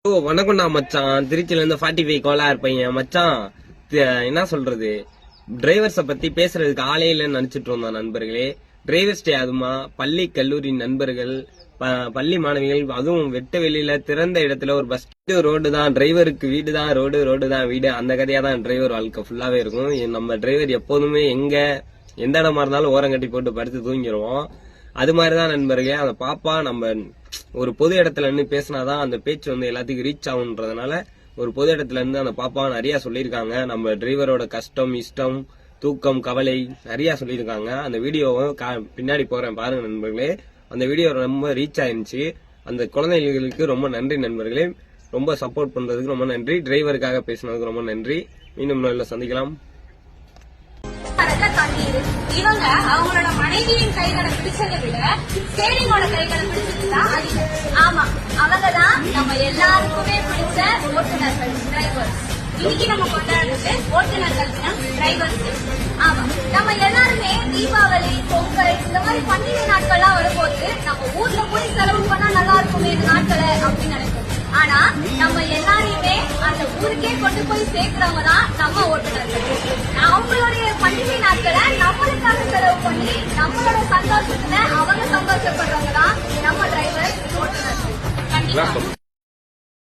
வணக்கம்டா மச்சான். திருச்சியில இருந்து 45 கோலா இருப்பீங்க மச்சான். என்ன சொல்றது, டிரைவர்ஸ பத்தி பேசுறதுக்கு ஆளே இல்லைன்னு நினைச்சிட்டு இருந்தோம் நண்பர்களே. டிரைவர்ஸ் டே அதுமா பள்ளி கல்லூரி நண்பர்கள், பள்ளி மாணவிகள், அதுவும் வெட்ட வெளியில திறந்த இடத்துல ஒரு பஸ் ரோடு தான் டிரைவருக்கு வீடு தான், ரோடு தான் வீடு. அந்த கதையா தான் டிரைவர் வாழ்க்கை ஃபுல்லாவே இருக்கும். நம்ம டிரைவர் எப்போதுமே எந்த இடமா இருந்தாலும் ஓரம் கட்டி போட்டு படுத்து தூங்கிடுவோம். அது மாதிரிதான் நண்பர்களே. அந்த பாப்பா நம்ம ஒரு பொது இடத்துல இருந்து பேசினாதான் அந்த பேச்சு எல்லாத்துக்கும் ரீச் ஆகுன்றதுனால ஒரு பொது இடத்துல இருந்து அந்த பாப்பா நிறைய சொல்லியிருக்காங்க. நம்ம டிரைவரோட கஷ்டம், இஷ்டம், தூக்கம், கவலை நிறைய சொல்லியிருக்காங்க. அந்த வீடியோவை பின்னாடி போறேன் பாருங்க நண்பர்களே. அந்த வீடியோ ரொம்ப ரீச் ஆயிருந்துச்சு. அந்த குழந்தைகளுக்கு ரொம்ப நன்றி நண்பர்களே. ரொம்ப சப்போர்ட் பண்றதுக்கு ரொம்ப நன்றி. டிரைவருக்காக பேசினதுக்கு ரொம்ப நன்றி. மீண்டும் நல்ல சந்திக்கலாம். இவங்க அவங்களோட மனைவியின் கைகளை பிடிச்சதை விட ஸ்டேரிங்கோட கைகளை பிடிச்சதுன்னா அதிகம். ஆமா, அவங்கதான் நம்ம எல்லாருக்குமே பிடிச்ச ஓட்டுநர்கள், டிரைவர்ஸ். இன்னைக்கு நம்ம கொண்டாடுறது ஓட்டுநர்கள் தினம், டிரைவர்ஸ். ஆமா, நம்ம எல்லாருமே தீபாவளி, பொங்கல் இந்த மாதிரி பண்டிகை நாட்கள்லாம் வரும்போது நம்ம ஊர்ல போய் செலவு பண்ணா நல்லா இருக்குமே இந்த நாட்களை அப்படின்னு நினைப்போம். ஆனா நம்ம எல்லாரையுமே அந்த ஊருக்கே கொண்டு போய் சேர்க்கிறவங்க தான் நம்ம ஓட்டுநர்கள். அவங்களுடைய பண்டிகை நாட்களை நம்மளுக்காக செலவு பண்ணி நம்மளோட சந்தோஷத்துல அவங்க சந்தோஷப்படுறவங்க தான் நம்ம டிரைவர், ஓட்டுநர்கள். கண்டிப்பா